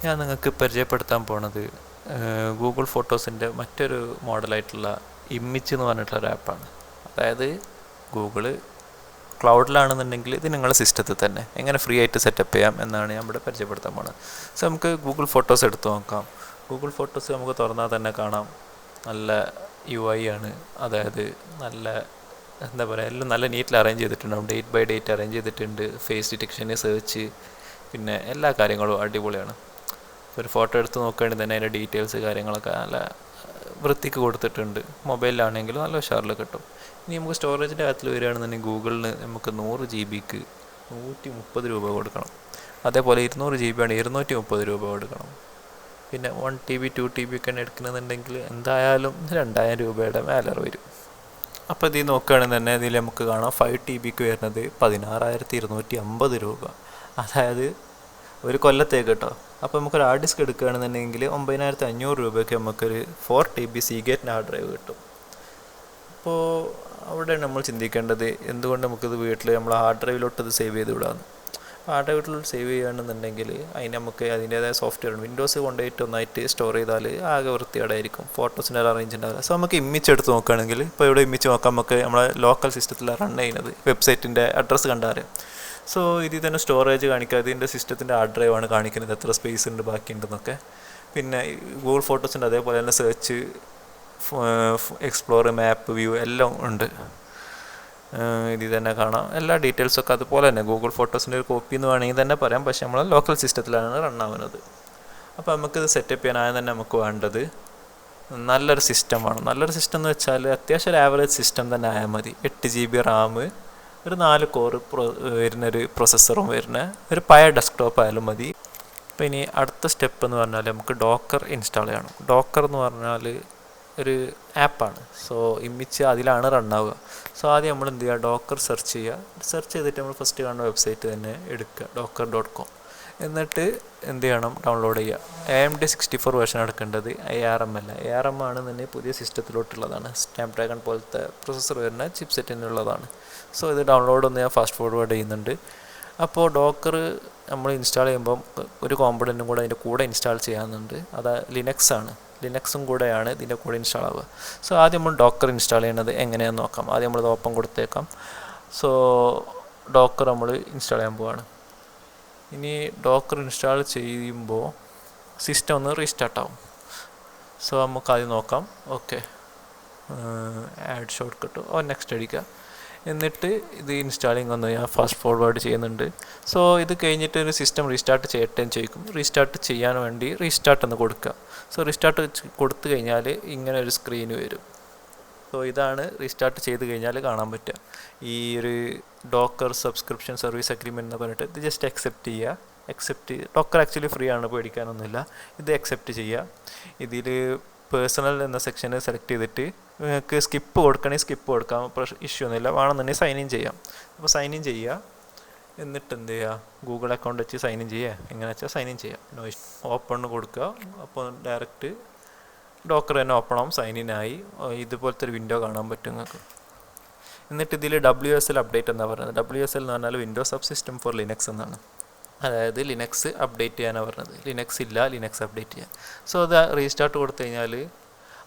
ഞാൻ നിങ്ങൾക്ക് പരിചയപ്പെടുത്താൻ പോണത് ഗൂഗിൾ ഫോട്ടോസിൻ്റെ മറ്റൊരു മോഡലായിട്ടുള്ള ഇമ്മിച്ച് എന്ന് പറഞ്ഞിട്ടുള്ളൊരു ആപ്പാണ്. അതായത് ഗൂഗിള് ക്ലൗഡിലാണെന്നുണ്ടെങ്കിൽ ഇത് നിങ്ങളുടെ സിസ്റ്റത്തിൽ തന്നെ എങ്ങനെ ഫ്രീ ആയിട്ട് സെറ്റപ്പ് ചെയ്യാം എന്നാണ് ഞാൻ ഇവിടെ പരിചയപ്പെടുത്താൻ പോണത്. സോ നമുക്ക് ഗൂഗിൾ ഫോട്ടോസ് എടുത്ത് നോക്കാം. ഗൂഗിൾ ഫോട്ടോസ് നമുക്ക് തുറന്നാൽ തന്നെ കാണാം നല്ല UI ആണ്. അതായത് നല്ല എന്താ പറയുക, എല്ലാം നല്ല നീറ്റിൽ അറേഞ്ച് ചെയ്തിട്ടുണ്ടാവും. ഡേറ്റ് ബൈ ഡേറ്റ് അറേഞ്ച് ചെയ്തിട്ടുണ്ട്. ഫേസ് ഡിറ്റക്ഷന്, സെർച്ച്, പിന്നെ എല്ലാ കാര്യങ്ങളും അടിപൊളിയാണ്. ഒരു ഫോട്ടോ എടുത്ത് നോക്കുകയാണെങ്കിൽ തന്നെ അതിൻ്റെ ഡീറ്റെയിൽസ് കാര്യങ്ങളൊക്കെ നല്ല വൃത്തിക്ക് കൊടുത്തിട്ടുണ്ട്. മൊബൈലിലാണെങ്കിലും നല്ല ഉഷാറിൽ കിട്ടും. ഇനി നമുക്ക് സ്റ്റോറേജിൻ്റെ കാര്യത്തിൽ വരികയാണെന്നുണ്ടെങ്കിൽ ഗൂഗിളിന് നമുക്ക് 100 GB 130 രൂപ കൊടുക്കണം. അതേപോലെ 200 GB ആണ് 230 രൂപ കൊടുക്കണം. പിന്നെ 1 TB 2 TB ഒക്കെ എടുക്കണമെന്നുണ്ടെങ്കിൽ എന്തായാലും 2000 രൂപയുടെ മേലെ വരും. അപ്പോൾ ഇതിൽ നോക്കുകയാണെങ്കിൽ തന്നെ ഇതിൽ നമുക്ക് കാണാം 5 TBക്ക് വരുന്നത് 16,250 രൂപ. അതായത് ഒരു കൊല്ലത്തേക്ക് കേട്ടോ. അപ്പോൾ നമുക്കൊരു ഹാർഡ് ഡിസ്ക് എടുക്കുകയാണെന്നുണ്ടെങ്കിൽ 9,500 രൂപയ്ക്ക് നമുക്കൊരു 4 TB സീഗേറ്റിൻ്റെ ഹാർഡ് ഡ്രൈവ് കിട്ടും. അപ്പോൾ അവിടെ നമ്മൾ ചിന്തിക്കേണ്ടത് എന്തുകൊണ്ട് നമുക്കിത് വീട്ടിൽ നമ്മൾ ഹാർഡ് ഡ്രൈവിലോട്ട് ഇത് സേവ് ചെയ്ത് വിടാമെന്ന്. ഹാർഡ് ഡ്രൈവിലോട്ട് സേവ് ചെയ്യുകയാണെന്നുണ്ടെങ്കിൽ അതിന് നമുക്ക് അതിൻ്റേതായ സോഫ്റ്റ്വെയർ വിൻഡോസ് കൊണ്ടുപോയിട്ട് ഒന്നായിട്ട് സ്റ്റോർ ചെയ്താൽ ആകെ വൃത്തികേടായിരിക്കും. ഫോട്ടോസിൻ്റെ അറേഞ്ച് ഉണ്ടാവില്ല. സോ നമുക്ക് ഇമ്മിച്ച് എടുത്ത് നോക്കുകയാണെങ്കിൽ ഇപ്പോൾ ഇവിടെ ഇമ്മിച്ച് നോക്കാം. നമുക്ക് നമ്മളെ ലോക്കൽ സിസ്റ്റത്തിൽ റൺ ചെയ്യുന്നത് വെബ്സൈറ്റിൻ്റെ അഡ്രസ്സ് കണ്ടാൽ. സോ ഇതിൽ തന്നെ സ്റ്റോറേജ് കാണിക്കുക, ഇതിൻ്റെ സിസ്റ്റത്തിൻ്റെ ഹാർഡ് ഡ്രൈവാണ് കാണിക്കുന്നത്, എത്ര സ്പേസ് ഉണ്ട് ബാക്കിയുണ്ടെന്നൊക്കെ. പിന്നെ ഗൂഗിൾ ഫോട്ടോസിൻ്റെ അതേപോലെ തന്നെ സെർച്ച്, എക്സ്പ്ലോർ, മാപ്പ്, വ്യൂ എല്ലാം ഉണ്ട്. ഇതിൽ തന്നെ കാണാം എല്ലാ ഡീറ്റെയിൽസൊക്കെ അതുപോലെ തന്നെ. ഗൂഗിൾ ഫോട്ടോസിൻ്റെ ഒരു കോപ്പി എന്ന് വേണമെങ്കിൽ തന്നെ പറയാം, പക്ഷേ നമ്മൾ ലോക്കൽ സിസ്റ്റത്തിലാണ് റൺ ആവുന്നത്. അപ്പോൾ നമുക്കിത് സെറ്റപ്പ് ചെയ്യാനായ തന്നെ നമുക്ക് വേണ്ടത് നല്ലൊരു സിസ്റ്റം വേണം. നല്ലൊരു സിസ്റ്റം എന്ന് വെച്ചാൽ അത്യാവശ്യം ഒരു ആവറേജ് സിസ്റ്റം തന്നെ ആയാൽ മതി. 8 GB റാം, ഒരു 4 കോറ് വരുന്നൊരു പ്രൊസസ്സറും വരുന്ന ഒരു പഴയ ഡെസ്ക്ടോപ്പ് ആയാലും മതി. അപ്പോൾ ഇനി അടുത്ത സ്റ്റെപ്പ് എന്ന് പറഞ്ഞാൽ നമുക്ക് ഡോക്കർ ഇൻസ്റ്റാൾ ചെയ്യണം. ഡോക്കർ എന്ന് പറഞ്ഞാൽ ഒരു ആപ്പാണ്. സോ ഇമ്മിച്ച് അതിലാണ് റൺ ആവുക. സോ ആദ്യം നമ്മൾ എന്ത് ചെയ്യുക, ഡോക്കർ സെർച്ച് ചെയ്യുക. സെർച്ച് ചെയ്തിട്ട് നമ്മൾ ഫസ്റ്റ് കാണുന്ന വെബ്സൈറ്റ് തന്നെ എടുക്കുക, docker.com. എന്നിട്ട് എന്ത് ചെയ്യണം, ഡൗൺലോഡ് ചെയ്യുക. AMD 64 വേർഷൻ എടുക്കേണ്ടത്, ARM അല്ല. ARM ആണെന്നുണ്ടെങ്കിൽ പുതിയ സിസ്റ്റത്തിലോട്ടുള്ളതാണ്. സ്നാപ്ഡ്രാഗൺ പോലത്തെ പ്രൊസസ്സർ വരുന്ന ചിപ്സെറ്റിനുള്ളതാണ്. സോ ഇത് ഡൗൺലോഡ് ഒന്ന് ഞാൻ ഫാസ്റ്റ് ഫോർവേഡ് ചെയ്യുന്നുണ്ട്. അപ്പോൾ ഡോക്കർ നമ്മൾ ഇൻസ്റ്റാൾ ചെയ്യുമ്പം ഒരു കോമ്പണൻറ്റും കൂടെ അതിൻ്റെ കൂടെ ഇൻസ്റ്റാൾ ചെയ്യാനുണ്ട്. അത് ലിനക്സ് ആണ്. ലിനക്സും കൂടെയാണ് ഇതിൻ്റെ കൂടെ ഇൻസ്റ്റാൾ ആവുക. സോ ആദ്യം നമ്മൾ ഡോക്കർ ഇൻസ്റ്റാൾ ചെയ്യുന്നത് എങ്ങനെയാണെന്ന് നോക്കാം. ആദ്യം നമ്മളത് ഓപ്പൺ കൊടുത്തേക്കാം. സോ ഡോക്കർ നമ്മൾ ഇൻസ്റ്റാൾ ചെയ്യാൻ പോവാണ്. ഇനി ഡോക്കർ ഇൻസ്റ്റാൾ ചെയ്യുമ്പോൾ സിസ്റ്റം ഒന്ന് റീസ്റ്റാർട്ട് ആവും. സോ നമുക്ക് ആദ്യം നോക്കാം. Okay, add short cut next അടിക്കുക. എന്നിട്ട് ഇത് ഇൻസ്റ്റാളിങ് ഒന്ന് ഞാൻ ഫാസ്റ്റ് ഫോർവേഡ് ചെയ്യുന്നുണ്ട്. സോ ഇത് കഴിഞ്ഞിട്ട് ഒരു സിസ്റ്റം റീസ്റ്റാർട്ട് ചെയ്യട്ടെ എന്ന് ചോദിക്കും. റീസ്റ്റാർട്ട് ചെയ്യാൻ വേണ്ടി റീസ്റ്റാർട്ട് എന്ന് കൊടുക്കുക. സോ റീസ്റ്റാർട്ട് കൊടുത്തു കഴിഞ്ഞാൽ ഇങ്ങനെ ഒരു സ്ക്രീൻ വരും. സോ ഇതാണ് റീസ്റ്റാർട്ട് ചെയ്ത് കഴിഞ്ഞാൽ കാണാൻ പറ്റുക. ഈ ഒരു ഡോക്കർ സബ്സ്ക്രിപ്ഷൻ സർവീസ് അഗ്രിമെൻ്റ് എന്ന് പറഞ്ഞിട്ട് ഇത് ജസ്റ്റ് അക്സെപ്റ്റ് ചെയ്യുക. ഡോക്കർ ആക്ച്വലി ഫ്രീ ആണ്, പേടിക്കാനൊന്നുമില്ല. ഇത് അക്സെപ്റ്റ് ചെയ്യുക. ഇതിൽ പേഴ്സണൽ എന്ന സെക്ഷന് സെലക്ട് ചെയ്തിട്ട് നിങ്ങൾക്ക് സ്കിപ്പ് കൊടുക്കണമെങ്കിൽ സ്കിപ്പ് കൊടുക്കാം, ഇഷ്യൂ ഒന്നുമില്ല. വേണമെന്നുണ്ടെങ്കിൽ സൈൻ ഇൻ ചെയ്യാം. അപ്പോൾ സൈൻ ഇൻ ചെയ്യുക. എന്നിട്ട് എന്ത് ചെയ്യുക, ഗൂഗിൾ അക്കൗണ്ട് വെച്ച് സൈൻ ഇൻ ചെയ്യുക. എങ്ങനെ വെച്ചാൽ സൈൻ ഇൻ ചെയ്യുക. ഓപ്പൺ കൊടുക്കുക. അപ്പോൾ ഡയറക്റ്റ് ഡോക്കർ തന്നെ ഓപ്പൺ ആവും. സൈൻ ഇൻ ആയി. ഇതുപോലത്തെ ഒരു വിൻഡോ കാണാൻ പറ്റും നിങ്ങൾക്ക്. എന്നിട്ട് ഇതിൽ WSL അപ്ഡേറ്റ് എന്നാണ് പറയുന്നത്. WSL എന്ന് പറഞ്ഞാൽ Windows sub system for Linux എന്നാണ്. അതായത് ലിനക്സ് അപ്ഡേറ്റ് ചെയ്യാനാണ് പറഞ്ഞത്. ലിനക്സ് ഇല്ല, ലിനക്സ് അപ്ഡേറ്റ് ചെയ്യാൻ. സോ അത് റീസ്റ്റാർട്ട് കൊടുത്തു കഴിഞ്ഞാൽ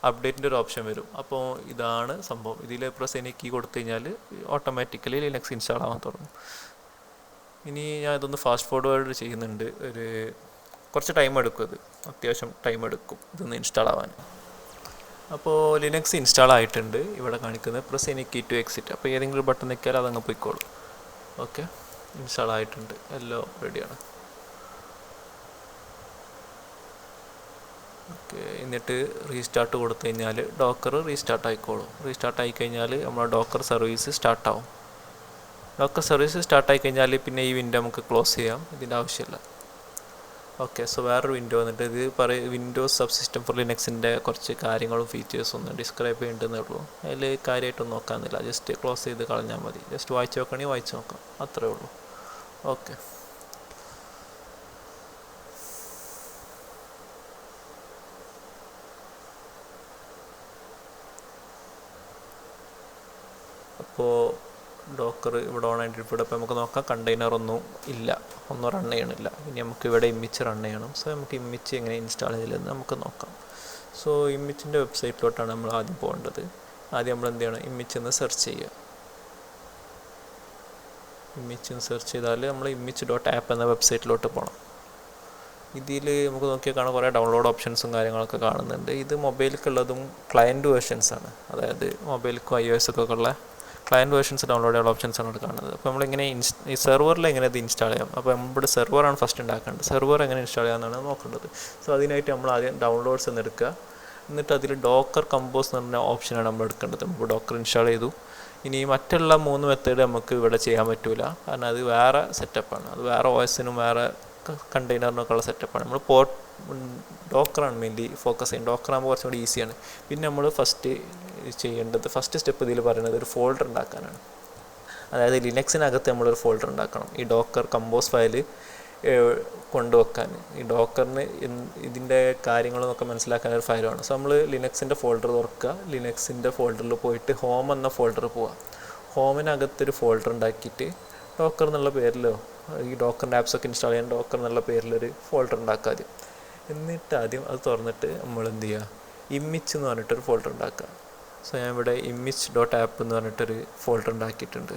അപ്ഡേറ്റിൻ്റെ ഒരു ഓപ്ഷൻ വരും. അപ്പോൾ ഇതാണ് സംഭവം. ഇതിൽ പ്രസ് എനി കീ കൊടുത്തു കഴിഞ്ഞാൽ ഓട്ടോമാറ്റിക്കലി ലിനക്സ് ഇൻസ്റ്റാൾ ആവാൻ തുടങ്ങും. ഇനി ഞാൻ ഇതൊന്ന് ഫാസ്റ്റ് ഫോർവേഡ് ചെയ്യുന്നുണ്ട്. കുറച്ച് ടൈം എടുക്കും. ഇത് അത്യാവശ്യം ടൈം എടുക്കും ഇതൊന്ന് ഇൻസ്റ്റാൾ ആവാൻ. അപ്പോൾ ലിനക്സ് ഇൻസ്റ്റാൾ ആയിട്ടുണ്ട്. ഇവിടെ കാണിക്കുന്നത് press any key to exit. അപ്പോൾ ഏതെങ്കിലും ബട്ടൺ നിൽക്കിയാൽ അതങ്ങ് പോയിക്കോളും. ഓക്കെ, ഇൻസ്റ്റാൾ ആയിട്ടുണ്ട്. എല്ലാം റെഡിയാണ്. ഓക്കെ, എന്നിട്ട് റീസ്റ്റാർട്ട് കൊടുത്തു കഴിഞ്ഞാൽ ഡോക്കർ റീസ്റ്റാർട്ട് ആയിക്കോളും. റീസ്റ്റാർട്ട് ആയിക്കഴിഞ്ഞാൽ നമ്മുടെ ഡോക്കർ സർവീസ് സ്റ്റാർട്ടാവും. ഡോക്കർ സർവീസ് സ്റ്റാർട്ടായി കഴിഞ്ഞാൽ പിന്നെ ഈ വിൻഡോ നമുക്ക് ക്ലോസ് ചെയ്യാം. ഇതിൻ്റെ ആവശ്യമില്ല. ഓക്കെ, സോ വേറൊരു വിൻഡോ വന്നിട്ട് ഇത് വിൻഡോസ് സബ് സിസ്റ്റം ഫോർ ലിനക്സിൻ്റെ കുറച്ച് കാര്യങ്ങളും ഫീച്ചേഴ്സും ഒന്ന് ഡിസ്ക്രൈബ് ചെയ്യേണ്ടതേ ഉള്ളൂ. അതിൽ കാര്യമായിട്ടൊന്നും നോക്കാമെന്നില്ല. ജസ്റ്റ് ക്ലോസ് ചെയ്ത് കളഞ്ഞാൽ മതി. ജസ്റ്റ് വായിച്ച് നോക്കണമെങ്കിൽ വായിച്ച് നോക്കാം, അത്രേ ഉള്ളൂ. ഓക്കെ, അപ്പോൾ ഡോക്കർ ഇവിടെ ഓൺ ആയിട്ട് ഇവിടെ ഇപ്പോൾ നമുക്ക് നോക്കാം കണ്ടെയ്നർ ഒന്നും ഇല്ല, ഒന്നും റൺ ചെയ്യണില്ല. ഇനി നമുക്ക് ഇവിടെ ഇമ്മിച്ച് റൺ ചെയ്യണം. സോ നമുക്ക് ഇമ്മിച്ച് എങ്ങനെ ഇൻസ്റ്റാൾ ചെയ്യലെന്ന് നമുക്ക് നോക്കാം. സോ ഇമ്മിച്ചിൻ്റെ വെബ്സൈറ്റിലോട്ടാണ് നമ്മൾ ആദ്യം പോകേണ്ടത്. ആദ്യം നമ്മൾ എന്ത് ചെയ്യണം, ഇമ്മിച്ച് എന്ന് സെർച്ച് ചെയ്യുക. ഇമ്മിച്ച് എന്ന് സെർച്ച് ചെയ്താൽ നമ്മൾ image.app എന്ന വെബ്സൈറ്റിലോട്ട് പോകണം. ഇതിൽ നമുക്ക് നോക്കിയാൽ കാണാൻ കുറേ ഡൗൺലോഡ് ഓപ്ഷൻസും കാര്യങ്ങളൊക്കെ കാണുന്നുണ്ട്. ഇത് മൊബൈലിലേക്കുള്ളതും ക്ലയൻറ്റ് വേർഷൻസാണ്, അതായത് മൊബൈലിക്കും iOS ഒക്കെ ഉള്ള ക്ലയൻറ്റ് വേർഷൻസ് ഡൗൺലോഡ് ചെയ്യാനുള്ള ഓപ്ഷൻസാണ് ഇവിടെ കാണുന്നത്. അപ്പോൾ നമ്മളിങ്ങനെ ഈ സെർവറിൽ എങ്ങനെ ഇത് ഇൻസ്റ്റാൾ ചെയ്യാം, അപ്പോൾ നമ്മുടെ സെർവറാണ് ഫസ്റ്റ് ഉണ്ടാക്കേണ്ടത്. സെർവർ എങ്ങനെ ഇൻസ്റ്റാൾ ചെയ്യാമെന്നാണ് നോക്കേണ്ടത്. സോ അതിനായിട്ട് നമ്മൾ ആദ്യം ഡൗൺലോഡ്സ് എന്ന് എടുക്കുക. എന്നിട്ട് അതിൽ ഡോക്കർ കമ്പോസ് എന്ന് പറഞ്ഞ ഓപ്ഷനാണ് നമ്മൾ എടുക്കേണ്ടത്. നമുക്ക് ഡോക്കർ ഇൻസ്റ്റാൾ ചെയ്തു. ഇനി മറ്റുള്ള 3 മെത്തേഡ് നമുക്ക് ഇവിടെ ചെയ്യാൻ പറ്റില്ല, കാരണം അത് വേറെ സെറ്റപ്പാണ്. അത് വേറെ OSനും വേറെ കണ്ടെയ്നറിനൊക്കെ ഉള്ള സെറ്റപ്പാണ്. നമ്മൾ ഡോക്കറാണ് മെയിൻലി ഫോക്കസ് ചെയ്യുന്നത്. ഡോക്കറാകുമ്പോൾ കുറച്ചും കൂടി ഈസിയാണ്. പിന്നെ നമ്മൾ ഫസ്റ്റ് സ്റ്റെപ്പ് ഇതിൽ പറയുന്നത് ഒരു ഫോൾഡർ ഉണ്ടാക്കാനാണ്. അതായത് ലിനക്സിനകത്ത് നമ്മളൊരു ഫോൾഡർ ഉണ്ടാക്കണം ഈ ഡോക്കർ കമ്പോസ് ഫയൽ കൊണ്ടുവെക്കാൻ. ഈ ഡോക്കറിന് ഇതിൻ്റെ കാര്യങ്ങളൊക്കെ മനസ്സിലാക്കാൻ ഒരു ഫയലാണ്. സോ നമ്മൾ ലിനക്സിൻ്റെ ഫോൾഡർ തുറക്കുക. ലിനക്സിൻ്റെ ഫോൾഡറിൽ പോയിട്ട് ഹോം എന്ന ഫോൾഡർ പോവുക. ഹോമിനകത്തൊരു ഫോൾഡർ ഉണ്ടാക്കിയിട്ട് ഡോക്കർ എന്നുള്ള പേരിലോ ഈ ഡോക്കറിൻ്റെ ആപ്സൊക്കെ ഇൻസ്റ്റാൾ ചെയ്യാൻ ഡോക്കർ എന്നുള്ള പേരിലൊരു ഫോൾഡർ ഉണ്ടാക്കുക ആദ്യം. എന്നിട്ട് ആദ്യം അത് തുറന്നിട്ട് നമ്മൾ എന്ത് ചെയ്യുക, ഇമ്മിച്ച് എന്ന് പറഞ്ഞിട്ടൊരു ഫോൾഡർ ഉണ്ടാക്കുക. സോ ഞാൻ ഇവിടെ image.app എന്ന് പറഞ്ഞിട്ടൊരു ഫോൾഡർ ഉണ്ടാക്കിയിട്ടുണ്ട്.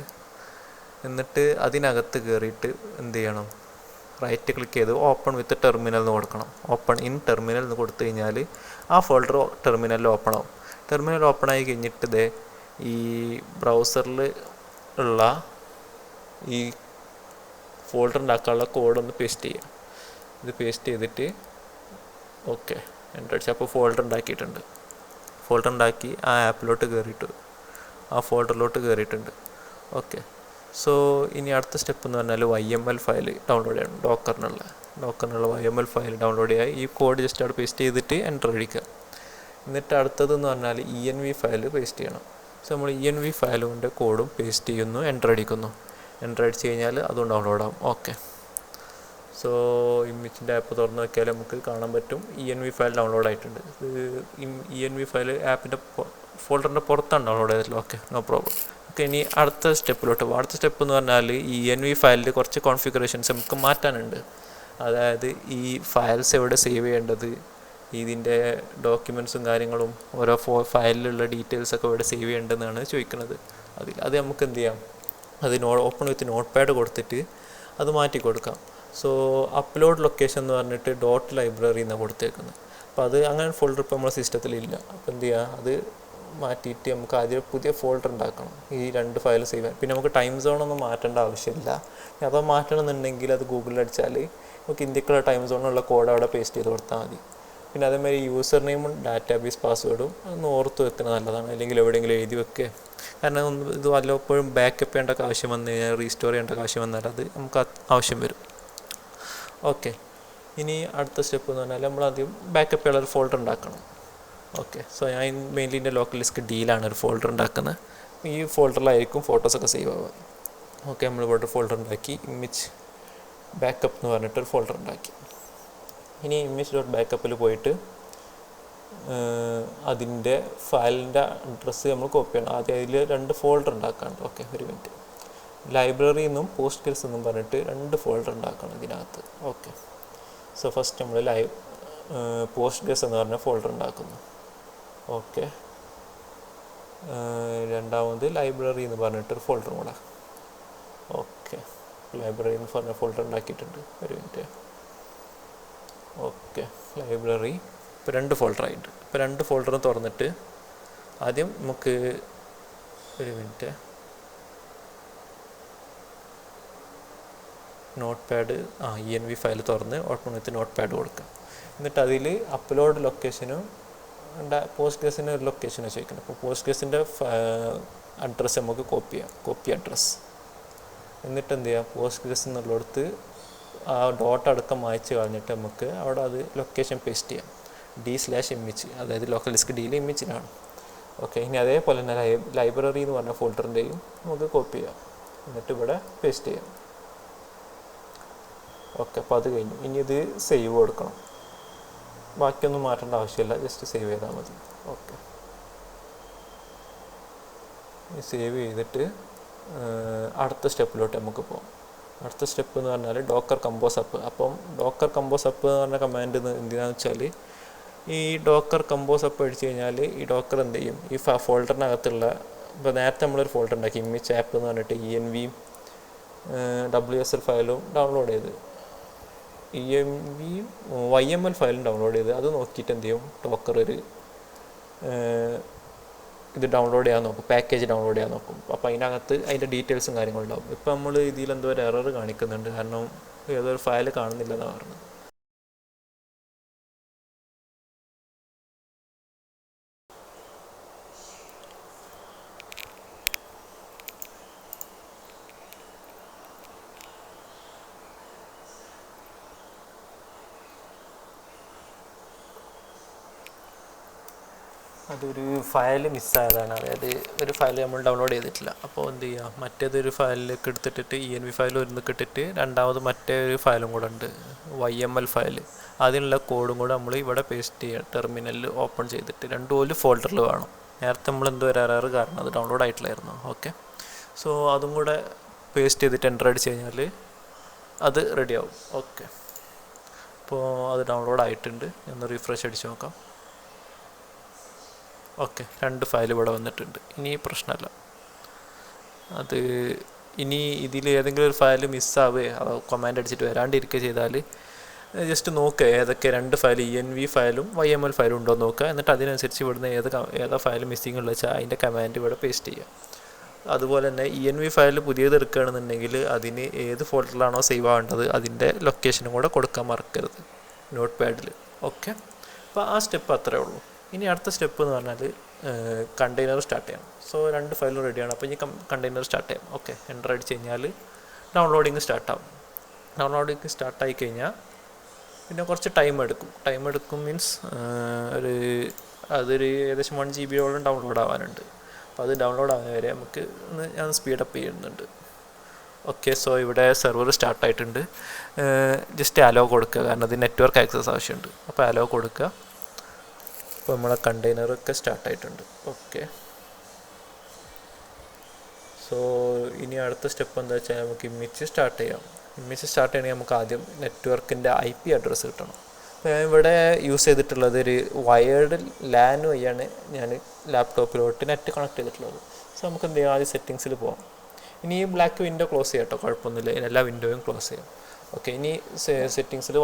എന്നിട്ട് അതിനകത്ത് കയറിയിട്ട് എന്ത് ചെയ്യണം, റൈറ്റ് ക്ലിക്ക് ചെയ്ത് ഓപ്പൺ വിത്ത് ടെർമിനൽ എന്ന് കൊടുക്കണം. ഓപ്പൺ ഇൻ ടെർമിനൽ എന്ന് കൊടുത്തു കഴിഞ്ഞാൽ ആ ഫോൾഡർ ടെർമിനലിൽ ഓപ്പൺ ആവും. ടെർമിനൽ ഓപ്പൺ ആയി കഴിഞ്ഞിട്ട് ഇത് ഈ ബ്രൗസറിൽ ഉള്ള ഈ ഫോൾഡർ ഉണ്ടാക്കാനുള്ള കോഡൊന്ന് പേസ്റ്റ് ചെയ്യുക. ഇത് പേസ്റ്റ് ചെയ്തിട്ട് ഓക്കെ എൻ്റർ അടിച്ച് അപ്പോൾ ഫോൾഡർ ഉണ്ടാക്കിയിട്ടുണ്ട്. ഫോൾഡർ ഉണ്ടാക്കി ആ ആപ്പിലോട്ട് കയറിയിട്ട് ആ ഫോൾഡറിലോട്ട് കയറിയിട്ടുണ്ട്. ഓക്കെ, സോ ഇനി അടുത്ത സ്റ്റെപ്പ് എന്ന് പറഞ്ഞാൽ YML ഫയൽ ഡൗൺലോഡ് ചെയ്യണം. ഡോക്കറിനുള്ള YML ഫയൽ ഡൗൺലോഡ് ചെയ്യുക. ഈ കോഡ് ജസ്റ്റ് അവിടെ പേസ്റ്റ് ചെയ്തിട്ട് എൻ്റർ അടിക്കുക. എന്നിട്ട് അടുത്തതെന്ന് പറഞ്ഞാൽ ENV ഫയൽ പേസ്റ്റ് ചെയ്യണം. സോ നമ്മൾ ENV ഫയൽ കൊണ്ട് കോഡും പേസ്റ്റ് ചെയ്യുന്നു, എൻ്റർ അടിക്കുന്നു. എൻ്റർ അടിച്ച് കഴിഞ്ഞാൽ അതും ഡൗൺലോഡ് ആവും. ഓക്കെ, സോ ഇമ്മിച്ചിൻ്റെ ആപ്പ് തുറന്ന് നോക്കിയാൽ നമുക്ക് കാണാൻ പറ്റും ENV ഫയൽ ഡൗൺലോഡ് ആയിട്ടുണ്ട്. ഇത് ENV ഫയൽ ആപ്പിൻ്റെ ഫോൾഡറിൻ്റെ പുറത്താണ് ഡൗൺലോഡ് ചെയ്തിട്ടുള്ളത്. Okay, no problem. ഓക്കെ, ഇനി അടുത്ത സ്റ്റെപ്പിലോട്ട് പോകും. അടുത്ത സ്റ്റെപ്പ് എന്ന് പറഞ്ഞാൽ ENV ഫയലിൽ കുറച്ച് കോൺഫിഗറേഷൻസ് നമുക്ക് മാറ്റാനുണ്ട്. അതായത് ഈ ഫയൽസ് എവിടെ സേവ് ചെയ്യേണ്ടത്, ഇതിൻ്റെ ഡോക്യുമെൻറ്റ്സും കാര്യങ്ങളും ഓരോ ഫയലിലുള്ള ഡീറ്റെയിൽസൊക്കെ ഇവിടെ സേവ് ചെയ്യേണ്ടതെന്നാണ് ചോദിക്കുന്നത്. അത് നമുക്ക് എന്ത് ചെയ്യാം, അത് ഓപ്പൺ വിത്ത് നോട്ട് പാഡ് കൊടുത്തിട്ട് അത് മാറ്റി കൊടുക്കാം. സോ അപ്ലോഡ് ലൊക്കേഷൻ എന്ന് പറഞ്ഞിട്ട് .library എന്നാണ് കൊടുത്തേക്കുന്നത്. അപ്പോൾ അത് അങ്ങനെ ഫോൾഡർ ഇപ്പോൾ നമ്മുടെ സിസ്റ്റത്തിലില്ല. അപ്പോൾ എന്ത് ചെയ്യുക, അത് മാറ്റിയിട്ട് നമുക്ക് ആദ്യം പുതിയ ഫോൾഡർ ഉണ്ടാക്കണം ഈ 2 ഫയൽ സേവ് ചെയ്യാൻ. പിന്നെ നമുക്ക് ടൈം സോണൊന്നും മാറ്റേണ്ട ആവശ്യമില്ല. അത് മാറ്റണമെന്നുണ്ടെങ്കിൽ അത് ഗൂഗിളിൽ അടിച്ചാൽ നമുക്ക് ഇന്ത്യക്കുള്ള ടൈം സോണുള്ള കോഡ് അവിടെ പേസ്റ്റ് ചെയ്ത് കൊടുത്താൽ മതി. പിന്നെ അതേമാതിരി യൂസർ നെയിമും ഡാറ്റാബേസ് പാസ്വേഡും ഒന്ന് ഓർത്ത് വെക്കുന്നത് നല്ലതാണ്, അല്ലെങ്കിൽ എവിടെയെങ്കിലും എഴുതി വെക്കുക. കാരണം ഇത് വല്ലപ്പോഴും ബാക്കപ്പ് ചെയ്യേണ്ട ആവശ്യം വന്നു കഴിഞ്ഞാൽ, റീസ്റ്റോർ ചെയ്യേണ്ട ആവശ്യം വന്നാൽ അത് നമുക്ക് ആവശ്യം വരും. ഓക്കെ, ഇനി അടുത്ത സ്റ്റെപ്പ് എന്ന് പറഞ്ഞാൽ നമ്മളാദ്യം ബാക്കപ്പ് ചെയ്യാനുള്ള ഒരു ഫോൾഡർ ഉണ്ടാക്കണം. ഓക്കെ, സോ ഞാൻ മെയിൻലി എൻ്റെ ലോക്കൽ ഡിസ്ക് ഡിയിലാണ് ഒരു ഫോൾഡർ ഉണ്ടാക്കുന്നത്. ഈ ഫോൾഡറിലായിരിക്കും ഫോട്ടോസൊക്കെ സേവ് ആവുക. ഓക്കെ, നമ്മളിവിടെ ഫോൾഡർ ഉണ്ടാക്കി ഇമേജ് ബാക്കപ്പ് എന്ന് പറഞ്ഞിട്ടൊരു ഫോൾഡർ ഉണ്ടാക്കി. ഇനി image.backupൽ പോയിട്ട് അതിൻ്റെ ഫയലിൻ്റെ അഡ്രസ്സ് നമ്മൾ കോപ്പി ചെയ്യണം. ആദ്യം അതിൽ 2 ഫോൾഡർ ഉണ്ടാക്കാനുണ്ട്. ഓക്കെ, ഒരു മിനിറ്റ്. ലൈബ്രറി എന്നും പോസ്റ്റ്ഗ്രെസ് എന്നും പറഞ്ഞിട്ട് 2 ഫോൾഡർ ഉണ്ടാക്കണം ഇതിനകത്ത്. ഓക്കെ, സോ ഫസ്റ്റ് നമ്മൾ പോസ്റ്റ്ഗ്രെസ് എന്ന് പറഞ്ഞ ഫോൾഡർ ഉണ്ടാക്കുന്നു. ഓക്കെ, രണ്ടാമത് ലൈബ്രറി എന്ന് പറഞ്ഞിട്ടൊരു ഫോൾഡർ കൂടെ. ഓക്കെ, ലൈബ്രറി എന്ന് പറഞ്ഞ ഫോൾഡർ ഉണ്ടാക്കിയിട്ടുണ്ട്. ഒരു മിനിറ്റ്. ഓക്കെ, ലൈബ്രറി ഇപ്പോൾ 2 ഫോൾഡറായിട്ട്. ഇപ്പോൾ 2 ഫോൾഡറും തുറന്നിട്ട് ആദ്യം നമുക്ക് ഒരു minute note pad ENV file തുറന്ന് ഓപ്പൺ വിത്ത് നോട്ട് പാഡ് കൊടുക്കുക. എന്നിട്ട് അതിൽ അപ്ലോഡ് ലൊക്കേഷനും പോസ്റ്റ്ഗ്രെസിന് ഒരു ലൊക്കേഷനും ചോദിക്കണം. അപ്പോൾ പോസ്റ്റ്ഗ്രെസിൻ്റെ അഡ്രസ്സ് നമുക്ക് കോപ്പി ചെയ്യാം, കോപ്പി അഡ്രസ്സ്. എന്നിട്ട് എന്ത് ചെയ്യാം, പോസ്റ്റ്ഗ്രെസ് എന്നുള്ളിടത്ത് ആ ഡോട്ട് അടക്കം മായ്ച്ച് കളഞ്ഞിട്ട് നമുക്ക് അവിടെ അത് ലൊക്കേഷൻ പേസ്റ്റ് ചെയ്യാം. d/image, അതായത് ലോക്കൽ ഡിസ്ക് ഡിയിൽ ഇമേജിനാണ്. ഓക്കെ, ഇനി അതേപോലെ തന്നെ ലൈബ്രറി എന്ന് പറഞ്ഞ ഫോൾഡറിൻ്റെയും നമുക്ക് കോപ്പി ചെയ്യാം. എന്നിട്ട് ഇവിടെ പേസ്റ്റ് ചെയ്യാം. ഓക്കെ, അപ്പോൾ അത് കഴിഞ്ഞു. ഇനി ഇത് സേവ് കൊടുക്കണം. ബാക്കിയൊന്നും മാറ്റേണ്ട ആവശ്യമില്ല, ജസ്റ്റ് സേവ് ചെയ്താൽ മതി. ഓക്കെ, സേവ് ചെയ്തിട്ട് അടുത്ത സ്റ്റെപ്പിലോട്ട് നമുക്ക് പോകാം. അടുത്ത സ്റ്റെപ്പ് എന്ന് പറഞ്ഞാൽ ഡോക്കർ കമ്പോസ് അപ്പ്. അപ്പം ഡോക്കർ കമ്പോസ് അപ്പ് എന്ന് പറഞ്ഞ കമാൻഡ് എന്തിനാണെന്ന് വെച്ചാൽ, ഈ ഡോക്കർ കമ്പോസ് അപ്പ് അടിച്ചു കഴിഞ്ഞാൽ ഈ ഡോക്കർ എന്ത് ചെയ്യും, ഈ ഫോൾഡറിനകത്തുള്ള, ഇപ്പോൾ നേരത്തെ നമ്മളൊരു ഫോൾഡർ ഉണ്ടാക്കി ഇമേജ് ആപ്പ് എന്ന് പറഞ്ഞിട്ട് ENV WSL ഫയലും ഡൗൺലോഡ് ചെയ്ത്, ENV YML ഫയലും ഡൗൺലോഡ് ചെയ്ത്, അത് നോക്കിയിട്ട് എന്ത് ചെയ്യും, ഡോക്കർ ഒരു ഇത് ഡൗൺലോഡ് ചെയ്യാൻ നോക്കും, പാക്കേജ് ഡൗൺലോഡ് ചെയ്യാൻ നോക്കും. അപ്പോൾ അതിനകത്ത് അതിൻ്റെ ഡീറ്റെയിൽസും കാര്യങ്ങളും ഉണ്ടാവും. ഇപ്പോൾ നമ്മൾ ഇതിലെന്തോ ഒരു എറർ കാണിക്കുന്നുണ്ട്, കാരണം ഏതൊരു ഫയൽ കാണുന്നില്ലെന്നാണ് പറഞ്ഞത്. അതൊരു ഫയൽ മിസ്സായതാണ്, അതായത് ഒരു ഫയൽ നമ്മൾ ഡൗൺലോഡ് ചെയ്തിട്ടില്ല. അപ്പോൾ എന്ത് ചെയ്യുക, മറ്റേതൊരു ഫയലിലേക്ക് എടുത്തിട്ടിട്ട് ENV ഫയൽ ഒരുന്നൊക്കെ ഇട്ടിട്ട് രണ്ടാമത് മറ്റേ ഒരു ഫയലും കൂടെ ഉണ്ട്, YML ഫയൽ. അതിനുള്ള കോഡും കൂടെ നമ്മൾ ഇവിടെ പേസ്റ്റ് ചെയ്യുക, ടെർമിനലിൽ ഓപ്പൺ ചെയ്തിട്ട്. രണ്ടും ഒരു ഫോൾഡറിൽ വേണം. നേരത്തെ നമ്മൾ എന്തോ ഒരു എറർ കാരണം അത് ഡൗൺലോഡ് ആയിട്ടില്ലായിരുന്നു. ഓക്കെ, സോ അതും കൂടെ പേസ്റ്റ് ചെയ്തിട്ട് എൻ്റർ അടിച്ച് കഴിഞ്ഞാൽ അത് റെഡിയാവും. ഓക്കെ, അപ്പോൾ അത് ഡൗൺലോഡ് ആയിട്ടുണ്ട്. ഒന്ന് റീഫ്രഷ് അടിച്ച് നോക്കാം. ഓക്കെ, 2 ഫയൽ ഇവിടെ വന്നിട്ടുണ്ട്. ഇനി പ്രശ്നമല്ല. അത് ഇനി ഇതിൽ ഏതെങ്കിലും ഒരു ഫയൽ മിസ്സാവുകയോ കമാൻഡ് അടിച്ചിട്ട് വരാണ്ടിരിക്കുക ചെയ്താൽ ജസ്റ്റ് നോക്കുക ഏതൊക്കെ 2 ഫയൽ ENV ഫയലും YML ഫയലും ഉണ്ടോ എന്ന് നോക്കുക. എന്നിട്ട് അതിനനുസരിച്ച് ഇവിടുന്ന് ഏതാ ഫയൽ മിസ്സിംഗ് ഉള്ളത് വെച്ചാൽ അതിൻ്റെ കമാൻഡ് ഇവിടെ പേസ്റ്റ് ചെയ്യുക. അതുപോലെ തന്നെ ENV ഫയൽ പുതിയത് എടുക്കുകയാണെന്നുണ്ടെങ്കിൽ അതിന് ഏത് ഫോൾഡറിലാണോ സേവ് ആവേണ്ടത് അതിൻ്റെ ലൊക്കേഷനും കൂടെ കൊടുക്കാൻ മറക്കരുത് നോട്ട് പാഡിൽ. ഓക്കെ, അപ്പോൾ ആ സ്റ്റെപ്പ് അത്രേ ഉള്ളൂ. ഇനി അടുത്ത സ്റ്റെപ്പ് എന്ന് പറഞ്ഞാൽ കണ്ടെയ്നർ സ്റ്റാർട്ട് ചെയ്യണം. സോ 2 ഫയലും റെഡിയാണ്. അപ്പോൾ ഇനി കണ്ടെയ്നർ സ്റ്റാർട്ട് ചെയ്യാം. ഓക്കെ, എൻ്റർ അടിച്ച് കഴിഞ്ഞാൽ ഡൗൺലോഡിങ് സ്റ്റാർട്ടാവും. ഡൗൺലോഡിങ് സ്റ്റാർട്ടായി കഴിഞ്ഞാൽ പിന്നെ കുറച്ച് ടൈം എടുക്കും മീൻസ് അതൊരു ഏകദേശം 1 GB ഡൗൺലോഡ് ആവാനുണ്ട്. അപ്പോൾ അത് ഡൗൺലോഡ് ആവാൻ വരെ നമുക്ക് ഞാൻ സ്പീഡപ്പ് ചെയ്യുന്നുണ്ട്. ഓക്കെ, സോ ഇവിടെ സെർവർ സ്റ്റാർട്ടായിട്ടുണ്ട്. ജസ്റ്റ് അലോ കൊടുക്കുക, കാരണം അത് നെറ്റ്വർക്ക് ആക്സസ് ആവശ്യമുണ്ട്. അപ്പോൾ അലോ കൊടുക്കുക. അപ്പോൾ നമ്മളെ കണ്ടെയ്നറൊക്കെ സ്റ്റാർട്ടായിട്ടുണ്ട്. ഓക്കെ, സോ ഇനി അടുത്ത സ്റ്റെപ്പ് എന്താ വെച്ചാൽ നമുക്ക് ഇമേജ് സ്റ്റാർട്ട് ചെയ്യാം. ഇമേജ് സ്റ്റാർട്ട് ചെയ്യണമെങ്കിൽ നമുക്ക് ആദ്യം നെറ്റ്വർക്കിൻ്റെ IP അഡ്രസ്സ് കിട്ടണം. അപ്പോൾ ഞാൻ ഇവിടെ യൂസ് ചെയ്തിട്ടുള്ളത് ഒരു വയേർഡ് LAN വഴിയാണ് ഞാൻ ലാപ്ടോപ്പിലോട്ട് നെറ്റ് കണക്ട് ചെയ്തിട്ടുള്ളത്. സോ നമുക്ക് എന്ത് ചെയ്യാം, ആദ്യം സെറ്റിങ്സിൽ പോകാം. ഇനി ഈ ബ്ലാക്ക് വിൻഡോ ക്ലോസ് ചെയ്യാം കേട്ടോ, കുഴപ്പമൊന്നുമില്ല, എല്ലാ വിൻഡോയും ക്ലോസ് ചെയ്യാം. ഓക്കെ, ഇനി സെറ്റിങ്സിൽ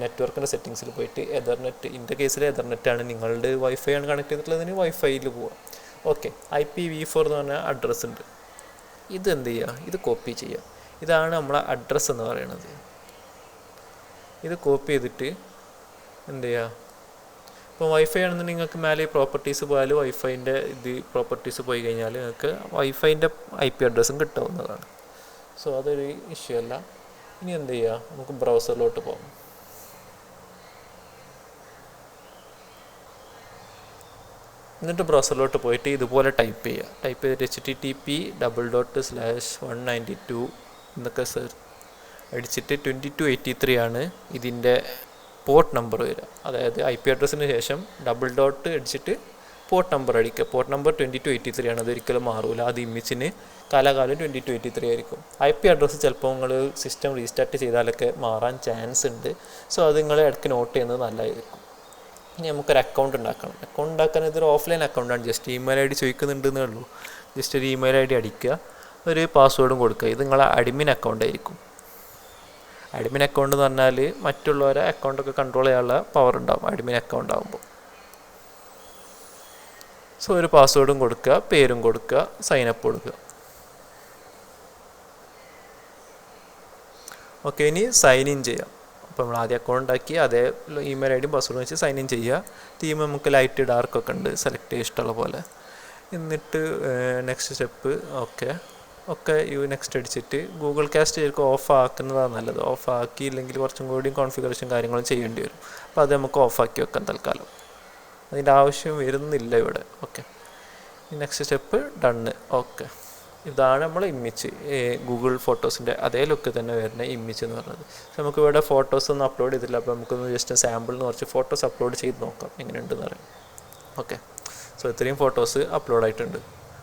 നെറ്റ്വർക്കിൻ്റെ സെറ്റിങ്സിൽ പോയിട്ട് എതർനെറ്റ്, എൻ്റെ കേസിൽ എതർനെറ്റാണ്, നിങ്ങളുടെ വൈഫൈ ആണ് കണക്ട് ചെയ്തിട്ടുള്ളതിന് വൈഫൈയിൽ പോവാം. ഓക്കെ, IPv4 എന്ന് പറഞ്ഞാൽ അഡ്രസ്സ് ഉണ്ട്. ഇത് എന്ത് ചെയ്യുക, ഇത് കോപ്പി ചെയ്യുക. ഇതാണ് നമ്മളെ അഡ്രസ്സ് എന്ന് പറയുന്നത്. ഇത് കോപ്പി ചെയ്തിട്ട് എന്ത് ചെയ്യുക, ഇപ്പോൾ വൈഫൈ ആണെന്നുണ്ടെങ്കിൽ നിങ്ങൾക്ക് മേലെ പ്രോപ്പർട്ടീസ് പോയാൽ വൈഫൈൻ്റെ പ്രോപ്പർട്ടീസ് പോയി കഴിഞ്ഞാൽ നിങ്ങൾക്ക് വൈഫൈൻ്റെ IP അഡ്രസ്സും കിട്ടാവുന്നതാണ്. സോ അതൊരു ഇഷ്യൂ അല്ല. ഇനി എന്ത് ചെയ്യുക, നമുക്ക് ബ്രൗസറിലോട്ട് പോകാം. എന്നിട്ട് ബ്രൗസറിലോട്ട് പോയിട്ട് ഇതുപോലെ ടൈപ്പ് ചെയ്യുക. ടൈപ്പ് ചെയ്തിട്ട് http://192 എന്നൊക്കെ അടിച്ചിട്ട് 2283 ആണ് ഇതിൻ്റെ പോർട്ട് നമ്പർ വരിക. അതായത് IP അഡ്രസ്സിന് ശേഷം _ അടിച്ചിട്ട് പോർട്ട് നമ്പർ അടിക്കുക. പോർട്ട് നമ്പർ 2283 ആണ്, അതൊരിക്കലും മാറില്ല. അത് ഇമേജിന് കാലാകാലം 2283 ആയിരിക്കും. IP അഡ്രസ്സ് ചിലപ്പോൾ നിങ്ങൾ സിസ്റ്റം റീസ്റ്റാർട്ട് ചെയ്താലൊക്കെ മാറാൻ ചാൻസ് ഉണ്ട്. സോ അത് നിങ്ങൾ ഇടയ്ക്ക് നോട്ട് ചെയ്യുന്നത് നല്ലതായിരിക്കും. ഇനി നമുക്കൊരു അക്കൗണ്ട് ഉണ്ടാക്കണം. അക്കൗണ്ട് ഉണ്ടാക്കാൻ ഇതൊരു ഓഫ്ലൈൻ അക്കൗണ്ടാണ്, ജസ്റ്റ് ഇമെയിൽ ID ചോദിക്കുന്നുണ്ടെന്നേ ഉള്ളൂ. ജസ്റ്റ് ഒരു ഇമെയിൽ ID അടിക്കുക, ഒരു പാസ്വേഡും കൊടുക്കുക. ഇത് നിങ്ങളെ അഡ്മിൻ അക്കൗണ്ട് ആയിരിക്കും. അഡ്മിൻ അക്കൗണ്ട് എന്ന് പറഞ്ഞാൽ മറ്റുള്ളവരെ അക്കൗണ്ടൊക്കെ കൺട്രോൾ ചെയ്യാനുള്ള പവർ ഉണ്ടാവും അഡ്മിൻ അക്കൗണ്ട് ആകുമ്പോൾ. സോ ഒരു പാസ്വേഡും കൊടുക്കുക, പേരും കൊടുക്കുക, സൈനപ്പ് കൊടുക്കുക. ഓക്കെ, ഇനി സൈൻ ഇൻ ചെയ്യാം. അപ്പോൾ നമ്മൾ ആദ്യം അക്കൗണ്ട് ഉണ്ടാക്കി അതേ ഇമെയിൽ ID പാസ്വേഡ് വെച്ച് സൈൻ ഇൻ ചെയ്യുക. തീം നമുക്ക് ലൈറ്റ് ഡാർക്ക് ഒക്കെ ഉണ്ട്, സെലക്ട് ചെയ്യുക ഇഷ്ടമുള്ള പോലെ. എന്നിട്ട് നെക്സ്റ്റ് സ്റ്റെപ്പ് ഓക്കെ നെക്സ്റ്റ് അടിച്ചിട്ട് ഗൂഗിൾ കാസ്റ്റ് ശരിക്കും ഓഫ് ആക്കുന്നതാണ് നല്ലത്. ഓഫ് ആക്കിയില്ലെങ്കിൽ കുറച്ചും കൂടി കോൺഫിഗറേഷൻ കാര്യങ്ങളും ചെയ്യേണ്ടി വരും. അപ്പോൾ അത് നമുക്ക് ഓഫാക്കി വെക്കാം തൽക്കാലം, അതിൻ്റെ ആവശ്യം വരുന്നില്ല ഇവിടെ. Okay, next step done. Okay, ഇതാണ് നമ്മൾ ഇമേജ്, ഗൂഗിൾ ഫോട്ടോസിൻ്റെ അതേ ലുക്ക് തന്നെ വരുന്ന ഇമേജ് എന്ന് പറയുന്നത്. നമുക്ക് ഇവിടെ ഫോട്ടോസ് ഒന്നും അപ്ലോഡ് ചെയ്തിട്ടില്ല. അപ്പോൾ നമുക്കൊന്ന് ജസ്റ്റ് സാമ്പിളിന് കുറച്ച് ഫോട്ടോസ് അപ്ലോഡ് ചെയ്ത് നോക്കാം എങ്ങനെയുണ്ടെന്ന് പറയാം. ഓക്കെ, സോ ഇത്രയും ഫോട്ടോസ് അപ്ലോഡ് ആയിട്ടുണ്ട്.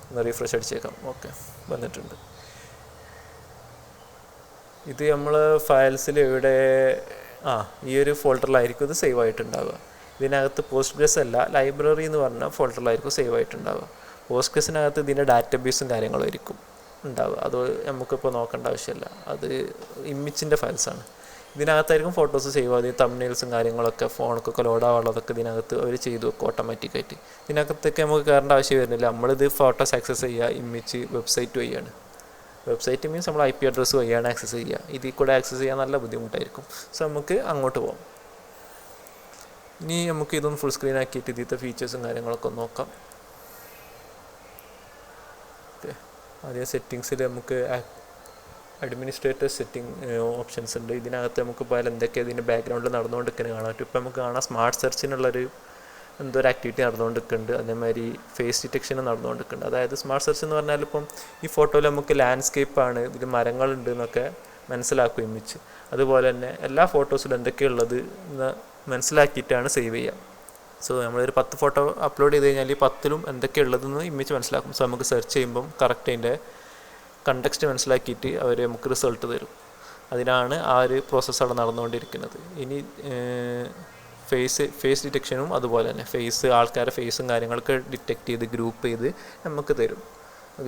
ഒന്ന് റീഫ്രഷ് അടിച്ചേക്കാം. ഓക്കെ, വന്നിട്ടുണ്ട്. ഇത് നമ്മൾ ഫയൽസിൽ ഇവിടെ ഈ ഒരു ഫോൾഡറിലായിരിക്കും ഇത് സേവ് ആയിട്ടുണ്ടാവുക. ഇതിനകത്ത് പോസ്റ്റ്ഗ്രസ് അല്ല, ലൈബ്രറി എന്ന് പറഞ്ഞ ഫോൾഡറിലായിരിക്കും സേവ് ആയിട്ടുണ്ടാവുക. പോസ്റ്റ്ഗ്രസിനകത്ത് ഇതിൻ്റെ ഡാറ്റാബേസും കാര്യങ്ങളും ആയിരിക്കും ഉണ്ടാവുക. അത് നമുക്കിപ്പോൾ നോക്കേണ്ട ആവശ്യമില്ല, അത് ഇമേജിൻ്റെ ഫയൽസാണ്. ഇതിനകത്തായിരിക്കും ഫോട്ടോസ് സേവ് ആകുക. തംബ്നെയിൽസും കാര്യങ്ങളൊക്കെ ഫോണൊക്കെ ലോഡാവുള്ളതൊക്കെ ഇതിനകത്ത് അവർ ചെയ്തു വെക്കും ഓട്ടോമാറ്റിക്കായിട്ട്. ഇതിനകത്തൊക്കെ നമുക്ക് കയറേണ്ട ആവശ്യം വരുന്നില്ല. നമ്മളിത് ഫോട്ടോസ് ആക്സസ് ചെയ്യുക ഇമേജ് വെബ്സൈറ്റ് വഴിയാണ്. വെബ്സൈറ്റ് മീൻസ് നമ്മൾ IP അഡ്രസ്സ് വഴിയാണ് ആക്സസ് ചെയ്യുക. ഇതിൽ കൂടെ ആക്സസ് ചെയ്യാൻ നല്ല ബുദ്ധിമുട്ടായിരിക്കും. സോ നമുക്ക് അങ്ങോട്ട് പോകാം. ഇനി നമുക്ക് ഇതൊന്ന് ഫുൾ സ്ക്രീൻ ആക്കിയിട്ട് ഇതിലത്തെ ഫീച്ചേഴ്സും കാര്യങ്ങളൊക്കെ ഒന്ന് നോക്കാം. ഓക്കെ, ആദ്യം സെറ്റിങ്സിൽ നമുക്ക് അഡ്മിനിസ്ട്രേറ്റർ സെറ്റിംഗ് ഓപ്ഷൻസ് ഉണ്ട്. ഇതിനകത്ത് നമുക്ക് ഇപ്പോൾ എന്തൊക്കെ ഇതിൻ്റെ ബാക്ക്ഗ്രൗണ്ടിൽ നടന്നുകൊണ്ടിരിക്കുന്നത് കാണാൻ പറ്റും. ഇപ്പോൾ നമുക്ക് കാണാം സ്മാർട്ട് സെർച്ചിനുള്ളൊരു എന്തോ ഒരു ആക്ടിവിറ്റി നടന്നുകൊണ്ടിരിക്കുന്നുണ്ട്. അതേമാതിരി ഫേസ് ഡിറ്റക്ഷനും നടന്നുകൊണ്ടിരിക്കുന്നുണ്ട്. അതായത് സ്മാർട്ട് സെർച്ച് എന്ന് പറഞ്ഞാൽ ഇപ്പം ഈ ഫോട്ടോയിൽ നമുക്ക് ലാൻഡ്സ്കേപ്പാണ്, ഇതിൽ മരങ്ങളുണ്ട് എന്നൊക്കെ മനസ്സിലാക്കും ഇമേജ്. അതുപോലെ തന്നെ എല്ലാ ഫോട്ടോസിലും എന്തൊക്കെയുള്ളത് എന്ന് മനസ്സിലാക്കിയിട്ടാണ് സേവ് ചെയ്യുക. സോ നമ്മളൊരു 10 ഫോട്ടോ അപ്ലോഡ് ചെയ്ത് കഴിഞ്ഞാൽ ഈ 10ലും എന്തൊക്കെയുള്ളതെന്ന് ഇമേജ് മനസ്സിലാക്കും. സോ നമുക്ക് സെർച്ച് ചെയ്യുമ്പം കറക്റ്റ് അതിൻ്റെ കണ്ടക്സ്റ്റ് മനസ്സിലാക്കിയിട്ട് അവർ നമുക്ക് റിസൾട്ട് തരും. അതിനാണ് ആ ഒരു പ്രോസസ്സ് അവിടെ നടന്നുകൊണ്ടിരിക്കുന്നത്. ഇനി ഫേസ് ഡിറ്റക്ഷനും അതുപോലെ തന്നെ ആൾക്കാരുടെ ഫേസും കാര്യങ്ങളൊക്കെ ഡിറ്റക്ട് ചെയ്ത് ഗ്രൂപ്പ് ചെയ്ത് നമുക്ക് തരും.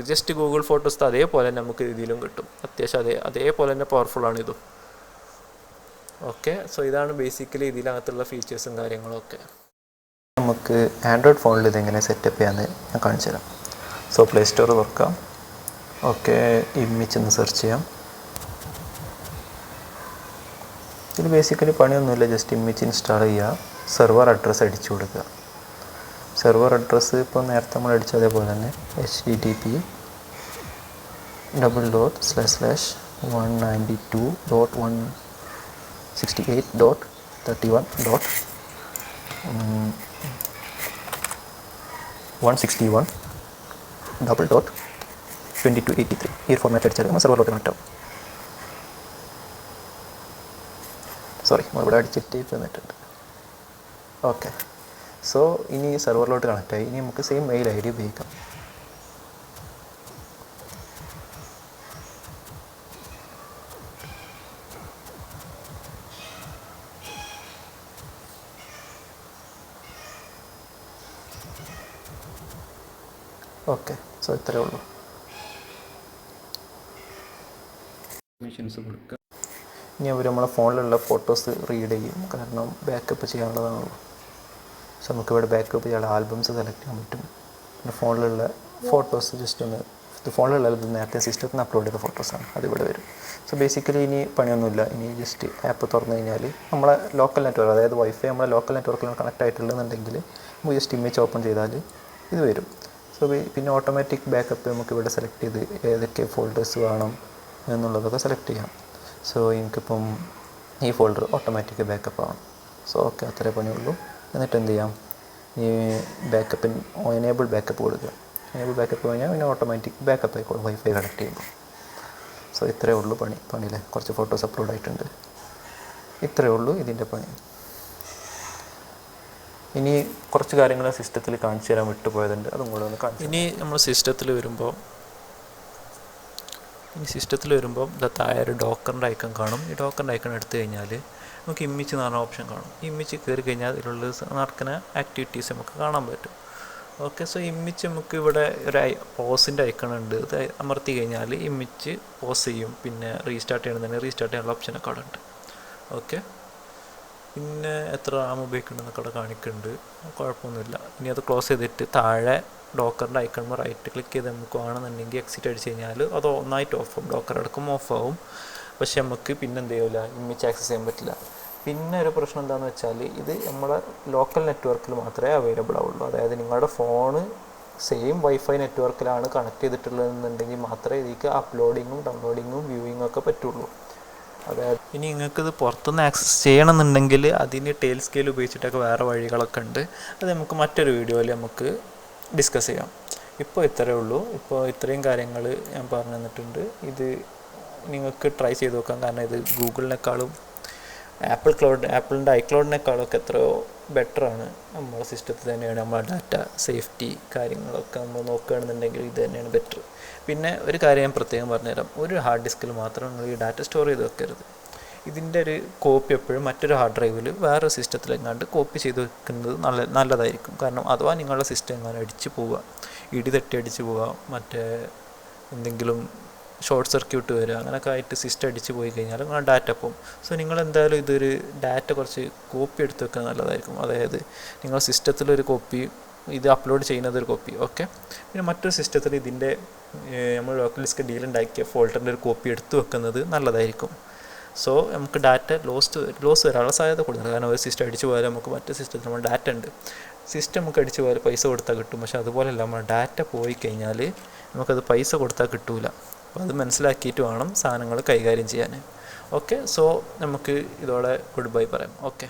ജസ്റ്റ് ഗൂഗിൾ ഫോട്ടോസ് അതേപോലെ തന്നെ നമുക്ക് ഇതിലും കിട്ടും. അത്യാവശ്യം അതേപോലെ തന്നെ പവർഫുള്ളാണ് ഇതും. ഓക്കെ, സോ ഇതാണ് ബേസിക്കലി ഇതിനകത്തുള്ള ഫീച്ചേഴ്സും കാര്യങ്ങളൊക്കെ. നമുക്ക് ആൻഡ്രോയിഡ് ഫോണിൽ ഇതെങ്ങനെ സെറ്റപ്പ് ചെയ്യാമെന്ന് ഞാൻ കാണിച്ചു തരാം. സോ പ്ലേ സ്റ്റോർ തുറക്കാം. ഓക്കെ, ഇമേജ് ഒന്ന് സെർച്ച് ചെയ്യാം. ഇതിൽ ബേസിക്കലി പണിയൊന്നുമില്ല, ജസ്റ്റ് ഇമേജ് ഇൻസ്റ്റാൾ ചെയ്യുക, സെർവർ അഡ്രസ്സ് അടിച്ചു കൊടുക്കുക. സെർവർ അഡ്രസ്സ് ഇപ്പോൾ നേരത്തെ നമ്മൾ അടിച്ച അതേപോലെ തന്നെ http://192.168.31.2283 ഈ ഫോർമാറ്റ് അടിച്ചാൽ നമ്മൾ സെർവറിലോട്ട് കണക്ട് ആവും. സോറി, നമ്മളിവിടെ അടിച്ചിട്ട് വന്നിട്ടുണ്ട്. ഓക്കെ, സോ ഇനി സെർവറിലോട്ട് കണക്റ്റായി. ഇനി നമുക്ക് സെയിം മെയിൽ ID ഉപയോഗിക്കാം. ഓക്കെ, സോ ഇത്രയേ ഉള്ളൂ. പെർമിഷൻസ് കൊടുക്കുക. ഇനി അവർ നമ്മളെ ഫോണിലുള്ള ഫോട്ടോസ് റീഡ് ചെയ്യും, കാരണം ബാക്കപ്പ് ചെയ്യാനുള്ളതാണല്ലോ. സോ നമുക്കിവിടെ ബാക്കപ്പ് ചെയ്യാനുള്ള ആൽബംസ് സെലക്ട് ചെയ്യാൻ പറ്റും. പിന്നെ ഫോണിലുള്ള ഫോട്ടോസ് ജസ്റ്റ് ഒന്ന് ഫോണിലുള്ള നേരത്തെ സിസ്റ്റത്തിൽ നിന്ന് അപ്ലോഡ് ചെയ്ത ഫോട്ടോസാണ്, അതിവിടെ വരും. സോ ബേസിക്കലി ഇനി പണിയൊന്നുമില്ല. ഇനി ജസ്റ്റ് ആപ്പ് തുറന്നു കഴിഞ്ഞാൽ നമ്മളെ ലോക്കൽ നെറ്റ്വർക്ക്, അതായത് വൈഫൈ നമ്മളെ ലോക്കൽ നെറ്റ്വർക്കിലാണ് കണക്ട് ആയിട്ടുള്ളതെന്നുണ്ടെങ്കിൽ നമുക്ക് ജസ്റ്റ് ഇമേജ് ഓപ്പൺ ചെയ്താൽ ഇത് വരും. സോ പിന്നെ ഓട്ടോമാറ്റിക് ബാക്കപ്പ് നമുക്ക് ഇവിടെ സെലക്ട് ചെയ്ത് ഏതൊക്കെ ഫോൾഡേഴ്സ് വേണം എന്നുള്ളതൊക്കെ സെലക്ട് ചെയ്യാം. സോ എനിക്കിപ്പം ഈ ഫോൾഡർ ഓട്ടോമാറ്റിക് ബാക്കപ്പ് ആവണം. സോ ഓക്കെ, അത്രേ പണിയുള്ളൂ. എന്നിട്ട് എന്ത് ചെയ്യാം, ഈ ബാക്കപ്പിന് എനേബിൾ ബാക്കപ്പ് കൊടുക്കുക. എനേബിൾ ബാക്കപ്പ് കഴിഞ്ഞാൽ പിന്നെ ഓട്ടോമാറ്റിക് ബാക്കപ്പ് ആയിക്കോളും വൈഫൈ കണക്ട് ചെയ്യുമ്പോൾ. സോ ഇത്രയേ ഉള്ളൂ പണിയില്ലേ. കുറച്ച് ഫോട്ടോസ് അപ്ലോഡ് ആയിട്ടുണ്ട്. ഇത്രയേ ഉള്ളൂ ഇതിൻ്റെ പണി. ഇനി കുറച്ച് കാര്യങ്ങൾ സിസ്റ്റത്തിൽ കാണിച്ചു തരാൻ വിട്ടുപോയതുണ്ട്, അതും കൂടെ ഒന്ന് കാണിച്ചു. ഇനി നമ്മൾ സിസ്റ്റത്തിൽ വരുമ്പോൾ താഴെ ഒരു ഡോക്കറിൻ്റെ ഐക്കൺ കാണും. ഈ ഡോക്കറിൻ്റെ ഐക്കൺ എടുത്തു കഴിഞ്ഞാൽ നമുക്ക് ഇമേജ് എന്ന് പറഞ്ഞ ഓപ്ഷൻ കാണും. ഈ ഇമേജ് കയറി കഴിഞ്ഞാൽ ഇതിലുള്ള നടക്കുന്ന ആക്ടിവിറ്റീസ് നമുക്ക് കാണാൻ പറ്റും. ഓക്കെ, സോ ഇമേജ് നമുക്ക് ഇവിടെ ഒരു പോസിൻ്റെ ഐക്കൺ ഉണ്ട്. ഇത് അമർത്തി കഴിഞ്ഞാൽ ഇമേജ് പോസ് ചെയ്യും. പിന്നെ റീസ്റ്റാർട്ട് ചെയ്യണമെന്നുണ്ടെങ്കിൽ റീസ്റ്റാർട്ട് ചെയ്യാനുള്ള ഓപ്ഷനൊക്കെ അവിടെ ഉണ്ട്. ഓക്കെ, പിന്നെ എത്ര റാം ഉപയോഗിക്കുന്നുണ്ടെന്നൊക്കെ അവിടെ കാണിക്കുന്നുണ്ട്, കുഴപ്പമൊന്നുമില്ല. ഇനി അത് ക്ലോസ് ചെയ്തിട്ട് താഴെ ഡോക്കറിൻ്റെ ഐക്കണിൽ റൈറ്റ് ക്ലിക്ക് ചെയ്ത് നമുക്ക് വേണമെന്നുണ്ടെങ്കിൽ എക്സിറ്റ് അടിച്ച് കഴിഞ്ഞാൽ അത് ഒന്നായിട്ട് ഓഫ് ആവും, ഡോക്കർ അടക്കം ഓഫ് ആവും. പക്ഷെ നമുക്ക് പിന്നെ എന്ത് ചെയ്യില്ല, ഇമേജ് ആക്സസ് ചെയ്യാൻ പറ്റില്ല. പിന്നെ ഒരു പ്രശ്നം എന്താണെന്ന് വെച്ചാൽ ഇത് നമ്മളെ ലോക്കൽ നെറ്റ്വർക്കിൽ മാത്രമേ അവൈലബിൾ ആവുള്ളൂ. അതായത് നിങ്ങളുടെ ഫോണ് സെയിം വൈഫൈ നെറ്റ്വർക്കിലാണ് കണക്ട് ചെയ്തിട്ടുള്ളതെന്നുണ്ടെങ്കിൽ മാത്രമേ ഇതിലേക്ക് അപ്ലോഡിങ്ങും ഡൗൺലോഡിങ്ങും വ്യൂയിങ്ങും ഒക്കെ പറ്റുള്ളൂ. അതായത് ഇനി നിങ്ങൾക്കിത് പുറത്തുനിന്ന് ആക്സസ് ചെയ്യണമെന്നുണ്ടെങ്കിൽ അതിന് ടെയിൽ സ്കെയിൽ ഉപയോഗിച്ചിട്ടൊക്കെ വേറെ വഴികളൊക്കെ ഉണ്ട്. അത് നമുക്ക് മറ്റൊരു വീഡിയോയിൽ നമുക്ക് ഡിസ്കസ് ചെയ്യാം. ഇപ്പോൾ ഇത്രയേ ഉള്ളൂ. ഇപ്പോൾ ഇത്രയും കാര്യങ്ങൾ ഞാൻ പറഞ്ഞു തന്നിട്ടുണ്ട്. ഇത് നിങ്ങൾക്ക് ട്രൈ ചെയ്ത് നോക്കാം, കാരണം ഇത് ഗൂഗിളിനേക്കാളും ആപ്പിളിൻ്റെ ഐക്ലൗഡിനേക്കാളൊക്കെ എത്രയോ ബെറ്ററാണ് നമ്മളെ സിസ്റ്റത്തിൽ തന്നെയാണ് നമ്മളെ ഡാറ്റ സേഫ്റ്റി കാര്യങ്ങളൊക്കെ നമ്മൾ നോക്കുകയാണെന്നുണ്ടെങ്കിൽ ഇത് തന്നെയാണ് ബെറ്റർ. പിന്നെ ഒരു കാര്യം ഞാൻ പ്രത്യേകം പറഞ്ഞുതരാം, ഒരു ഹാർഡ് ഡിസ്കിൽ മാത്രം നിങ്ങൾ ഈ ഡാറ്റ സ്റ്റോർ ചെയ്ത് വെക്കരുത്. ഇതിൻ്റെ ഒരു കോപ്പി എപ്പോഴും മറ്റൊരു ഹാർഡ് ഡ്രൈവിൽ വേറെ സിസ്റ്റത്തിലെങ്ങാണ്ട് കോപ്പി ചെയ്ത് വെക്കുന്നത് നല്ലതായിരിക്കും. കാരണം അഥവാ നിങ്ങളുടെ സിസ്റ്റം എങ്ങാനും അടിച്ച് പോവുക, ഇടിതട്ടി അടിച്ച് പോവുക, മറ്റേ എന്തെങ്കിലും ഷോർട്ട് സർക്യൂട്ട് വരിക, അങ്ങനെയൊക്കെ ആയിട്ട് സിസ്റ്റം അടിച്ച് പോയി കഴിഞ്ഞാൽ നിങ്ങളുടെ ഡാറ്റ പോകും. സോ നിങ്ങളെന്തായാലും ഇതൊരു ഡാറ്റ കുറച്ച് കോപ്പി എടുത്ത് വെക്കാൻ നല്ലതായിരിക്കും. അതായത് നിങ്ങളുടെ സിസ്റ്റത്തിലൊരു കോപ്പി, ഇത് അപ്ലോഡ് ചെയ്യുന്നതൊരു കോപ്പി, ഓക്കെ. പിന്നെ മറ്റൊരു സിസ്റ്റത്തിൽ ഇതിൻ്റെ നമ്മൾ ലോക്കൽ ഡിസ്ക് ഡീലുണ്ടാക്കിയ ഫോൾഡറിൻ്റെ ഒരു കോപ്പി എടുത്ത് വെക്കുന്നത് നല്ലതായിരിക്കും. സോ നമുക്ക് ഡാറ്റ ലോസ് വരാനുള്ള സാധ്യത കൂടുതലാണ്. കാരണം ഒരു സിസ്റ്റം അടിച്ചു പോയാൽ നമുക്ക് മറ്റേ സിസ്റ്റത്തിൽ നമ്മൾ ഡാറ്റ ഉണ്ട്, സിസ്റ്റം നമുക്ക് അടിച്ചു പോയാൽ പൈസ കൊടുത്താൽ കിട്ടും. പക്ഷെ അതുപോലെയല്ല, നമ്മൾ ഡാറ്റ പോയി കഴിഞ്ഞാൽ നമുക്കത് പൈസ കൊടുത്താൽ കിട്ടില്ല. അപ്പോൾ അത് മനസ്സിലാക്കിയിട്ട് വേണം സാധനങ്ങൾ കൈകാര്യം ചെയ്യാൻ. ഓക്കെ, സോ നമുക്ക് ഇതോടെ ഗുഡ് ബൈ പറയാം. ഓക്കെ.